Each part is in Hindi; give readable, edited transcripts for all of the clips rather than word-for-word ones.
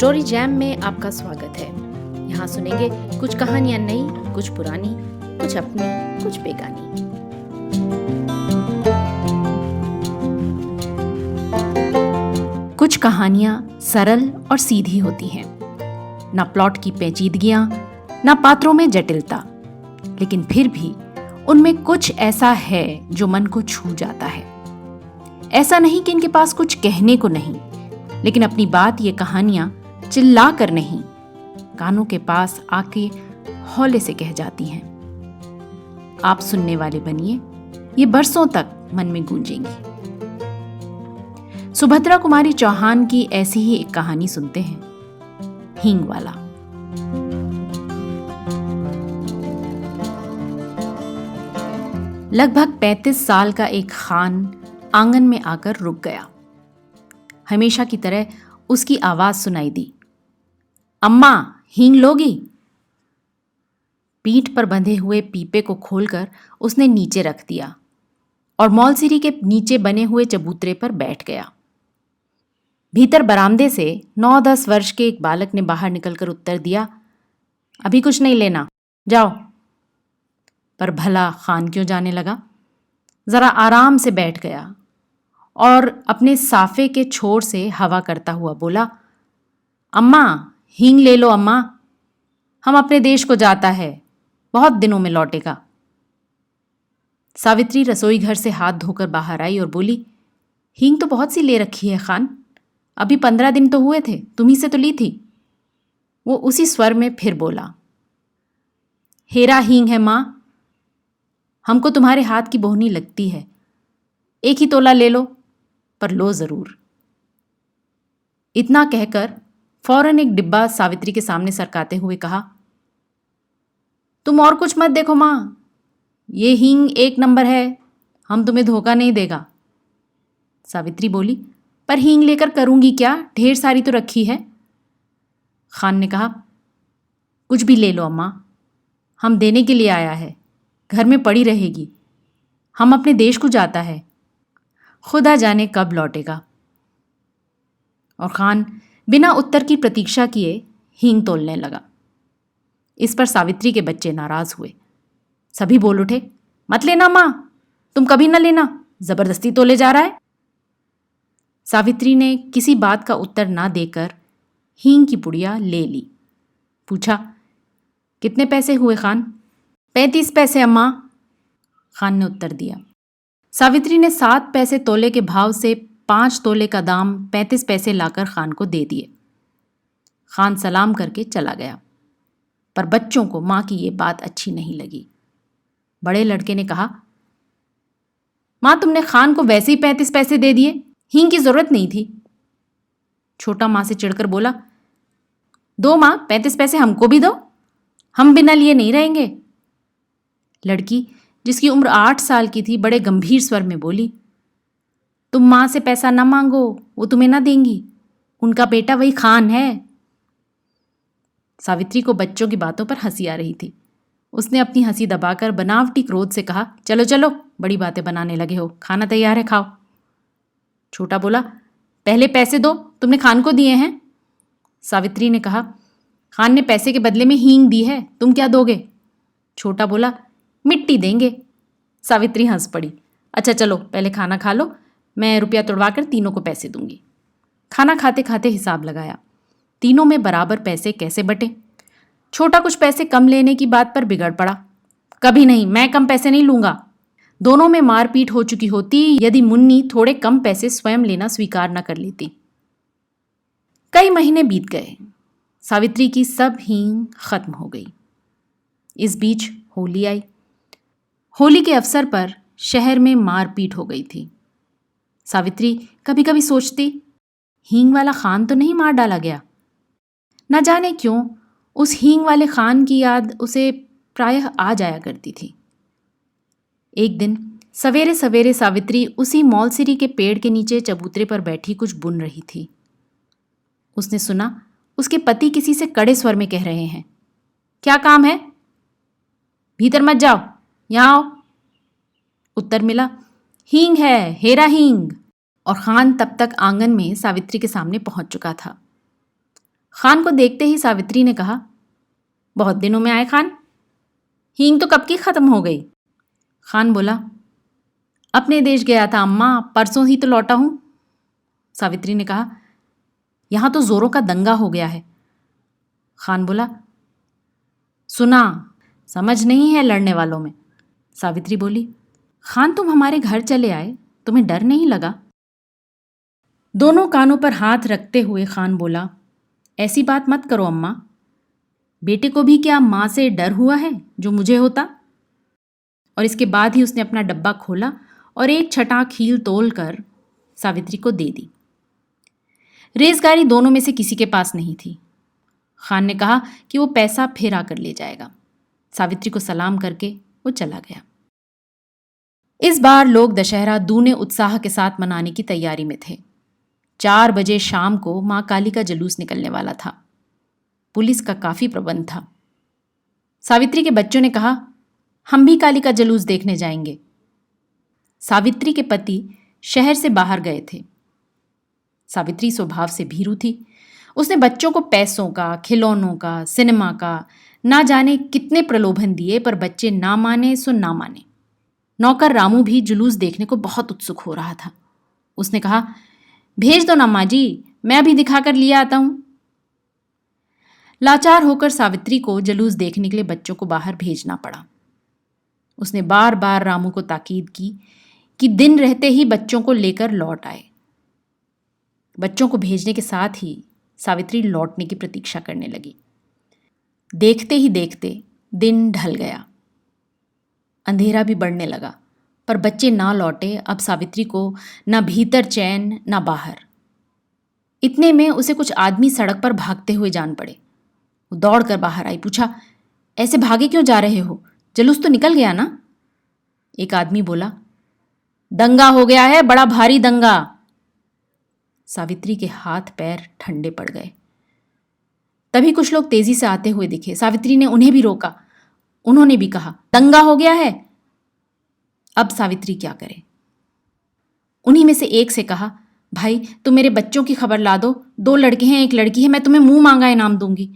स्टोरी जैम में आपका स्वागत है। यहाँ सुनेंगे कुछ कहानियाँ नई, कुछ पुरानी, कुछ अपनी, कुछ बेगानी। कुछ कहानियाँ सरल और सीधी होती हैं, ना प्लॉट की पेचीदगियाँ, ना पात्रों में जटिलता, लेकिन फिर भी उनमें कुछ ऐसा है जो मन को छू जाता है। ऐसा नहीं कि इनके पास कुछ कहने को नहीं, लेकिन अपनी बात ये कहानियां चिल्ला कर नहीं, कानों के पास आके हौले से कह जाती हैं। आप सुनने वाले बनिए, ये बरसों तक मन में गूंजेंगी। सुभद्रा कुमारी चौहान की ऐसी ही एक कहानी सुनते हैं, हींग वाला। लगभग 35 साल का एक खान आंगन में आकर रुक गया। हमेशा की तरह उसकी आवाज सुनाई दी, अम्मा हींग लोगी? पीठ पर बंधे हुए पीपे को खोलकर उसने नीचे रख दिया और मौलसीरी के नीचे बने हुए चबूतरे पर बैठ गया। भीतर बरामदे से 9-10 वर्ष के एक बालक ने बाहर निकलकर उत्तर दिया, अभी कुछ नहीं लेना, जाओ। पर भला खान क्यों जाने लगा? जरा आराम से बैठ गया और अपने साफे के छोर से हवा करता हुआ बोला, अम्मा हींग ले लो अम्मा, हम अपने देश को जाता है, बहुत दिनों में लौटेगा। सावित्री रसोई घर से हाथ धोकर बाहर आई और बोली, हींग तो बहुत सी ले रखी है खान, अभी 15 दिन तो हुए थे, तुम्ही से तो ली थी। वो उसी स्वर में फिर बोला, हेरा हींग है मां, हमको तुम्हारे हाथ की बोहनी लगती है, एक ही तोला ले लो, पर लो जरूर। इतना कहकर फौरन एक डिब्बा सावित्री के सामने सरकाते हुए कहा, तुम और कुछ मत देखो मां, ये हींग 1 नंबर है, हम तुम्हें धोखा नहीं देगा। सावित्री बोली, पर हींग लेकर करूंगी क्या, ढेर सारी तो रखी है। खान ने कहा, कुछ भी ले लो अम्मा, हम देने के लिए आया है, घर में पड़ी रहेगी, हम अपने देश को जाता है, खुदा जाने कब लौटेगा। और खान बिना उत्तर की प्रतीक्षा किए हींग तोलने लगा। इस पर सावित्री के बच्चे नाराज हुए। सभी बोल उठे, मत लेना मां, तुम कभी न लेना, जबरदस्ती तोले जा रहा है। सावित्री ने किसी बात का उत्तर ना देकर हींग की पुड़िया ले ली। पूछा, कितने पैसे हुए खान? 35 पैसे अम्मा, खान ने उत्तर दिया। सावित्री ने 7 पैसे तोले के भाव से 5 तोले का दाम 35 पैसे लाकर खान को दे दिए। खान सलाम करके चला गया, पर बच्चों को मां की ये बात अच्छी नहीं लगी। बड़े लड़के ने कहा, मां तुमने खान को वैसे ही 35 पैसे दे दिए, हींग की जरूरत नहीं थी। छोटा मां से चिढ़कर बोला, दो मां, 35 पैसे हमको भी दो, हम बिना लिए नहीं रहेंगे। लड़की जिसकी उम्र 8 साल की थी बड़े गंभीर स्वर में बोली, तुम मां से पैसा ना मांगो, वो तुम्हें ना देंगी, उनका बेटा वही खान है। सावित्री को बच्चों की बातों पर हंसी आ रही थी। उसने अपनी हंसी दबाकर बनावटी क्रोध से कहा, चलो चलो, बड़ी बातें बनाने लगे हो, खाना तैयार है, खाओ। छोटा बोला, पहले पैसे दो, तुमने खान को दिए हैं। सावित्री ने कहा, खान ने पैसे के बदले में हींग दी है, तुम क्या दोगे? छोटा बोला, मिट्टी देंगे। सावित्री हंस पड़ी, अच्छा चलो पहले खाना खा लो, मैं रुपया तोड़वाकर तीनों को पैसे दूंगी। खाना खाते खाते हिसाब लगाया, तीनों में बराबर पैसे कैसे बटे। छोटा कुछ पैसे कम लेने की बात पर बिगड़ पड़ा, कभी नहीं, मैं कम पैसे नहीं लूंगा। दोनों में मारपीट हो चुकी होती यदि मुन्नी थोड़े कम पैसे स्वयं लेना स्वीकार न कर लेती। कई महीने बीत गए, सावित्री की सब हींग खत्म हो गई। इस बीच होली आई। होली के अवसर पर शहर में मारपीट हो गई थी। सावित्री कभी कभी सोचती, हींग वाला खान तो नहीं मार डाला गया। न जाने क्यों उस हींग वाले खान की याद उसे प्रायः आ जाया करती थी। एक दिन सवेरे सवेरे सावित्री उसी मौलसीरी के पेड़ के नीचे चबूतरे पर बैठी कुछ बुन रही थी। उसने सुना उसके पति किसी से कड़े स्वर में कह रहे हैं, क्या काम है? भीतर मत जाओ, यहां आओ। उत्तर मिला, हींग है, हेरा हींग। और खान तब तक आंगन में सावित्री के सामने पहुंच चुका था। खान को देखते ही सावित्री ने कहा, बहुत दिनों में आए खान, हींग तो कब की खत्म हो गई। खान बोला, अपने देश गया था अम्मा, परसों ही तो लौटा हूं। सावित्री ने कहा, यहां तो जोरों का दंगा हो गया है। खान बोला, सुना, समझ नहीं है लड़ने वालों में। सावित्री बोली, खान तुम हमारे घर चले आए, तुम्हें डर नहीं लगा? दोनों कानों पर हाथ रखते हुए खान बोला, ऐसी बात मत करो अम्मा, बेटे को भी क्या माँ से डर हुआ है जो मुझे होता? और इसके बाद ही उसने अपना डब्बा खोला और एक छटाक हील तोल कर सावित्री को दे दी। रेज़गाड़ी दोनों में से किसी के पास नहीं थी। खान ने कहा कि वो पैसा फिर आकर ले जाएगा। सावित्री को सलाम करके वो चला गया। इस बार लोग दशहरा दूने उत्साह के साथ मनाने की तैयारी में थे। 4 बजे शाम को मां काली का जुलूस निकलने वाला था। पुलिस का काफी प्रबंध था। सावित्री के बच्चों ने कहा, हम भी काली का जुलूस देखने जाएंगे। सावित्री के पति शहर से बाहर गए थे। सावित्री स्वभाव से भीरू थी। उसने बच्चों को पैसों का, खिलौनों का, सिनेमा का ना जाने कितने प्रलोभन दिए, पर बच्चे ना माने सो ना माने। नौकर रामू भी जुलूस देखने को बहुत उत्सुक हो रहा था। उसने कहा, भेज दो ना माँ जी, मैं अभी दिखाकर लिए आता हूं। लाचार होकर सावित्री को जुलूस देखने के लिए बच्चों को बाहर भेजना पड़ा। उसने बार बार रामू को ताकीद की कि दिन रहते ही बच्चों को लेकर लौट आए। बच्चों को भेजने के साथ ही सावित्री लौटने की प्रतीक्षा करने लगी। देखते ही देखते दिन ढल गया। अंधेरा भी बढ़ने लगा, पर बच्चे ना लौटे। अब सावित्री को ना भीतर चैन ना बाहर। इतने में उसे कुछ आदमी सड़क पर भागते हुए जान पड़े। वो दौड़कर बाहर आई, पूछा, ऐसे भागे क्यों जा रहे हो? जुलूस तो निकल गया ना? एक आदमी बोला, दंगा हो गया है, बड़ा भारी दंगा। सावित्री के हाथ पैर ठंडे पड़ गए। तभी कुछ लोग तेजी से आते हुए दिखे। सावित्री ने उन्हें भी रोका। उन्होंने भी कहा, दंगा हो गया है। अब सावित्री क्या करे? उन्हीं में से एक से कहा, भाई तुम मेरे बच्चों की खबर ला दो, 2 लड़के हैं 1 लड़की है, मैं तुम्हें मुंह मांगा इनाम दूंगी।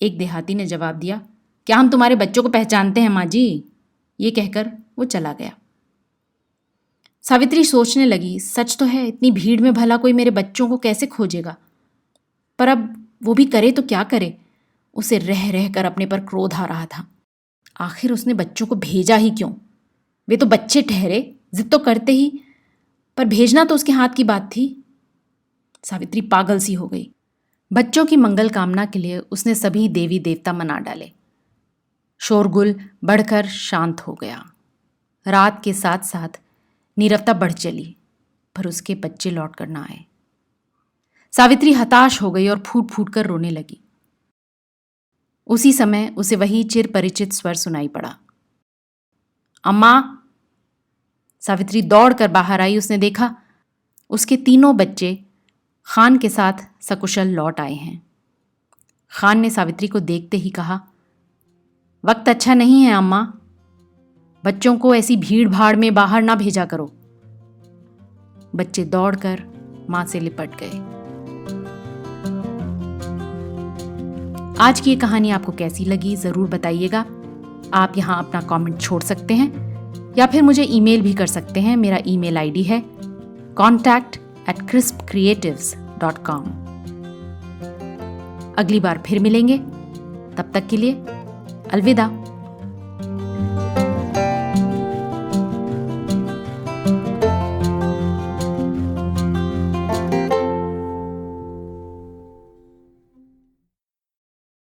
एक देहाती ने जवाब दिया, क्या हम तुम्हारे बच्चों को पहचानते हैं माँ जी? ये कहकर वो चला गया। सावित्री सोचने लगी, सच तो है, इतनी भीड़ में भला कोई मेरे बच्चों को कैसे खोजेगा? पर अब वो भी करे तो क्या करे? उसे रह रह कर अपने पर क्रोध आ रहा था। आखिर उसने बच्चों को भेजा ही क्यों? वे तो बच्चे ठहरे, जिद तो करते ही, पर भेजना तो उसके हाथ की बात थी। सावित्री पागल सी हो गई। बच्चों की मंगल कामना के लिए उसने सभी देवी देवता मना डाले। शोरगुल बढ़कर शांत हो गया। रात के साथ साथ नीरवता बढ़ चली, पर उसके बच्चे लौट कर ना आए। सावित्री हताश हो गई और फूट फूट कर रोने लगी। उसी समय उसे वही चिर परिचित स्वर सुनाई पड़ा, अम्मा। सावित्री दौड़कर बाहर आई। उसने देखा उसके 3 बच्चे खान के साथ सकुशल लौट आए हैं। खान ने सावित्री को देखते ही कहा, वक्त अच्छा नहीं है अम्मा, बच्चों को ऐसी भीड़ भाड़ में बाहर ना भेजा करो। बच्चे दौड़कर मां से लिपट गए। आज की ये कहानी आपको कैसी लगी जरूर बताइएगा। आप यहाँ अपना कमेंट छोड़ सकते हैं या फिर मुझे ईमेल भी कर सकते हैं। मेरा ईमेल आईडी है contact@crispcreatives.com। अगली बार फिर मिलेंगे, तब तक के लिए अलविदा।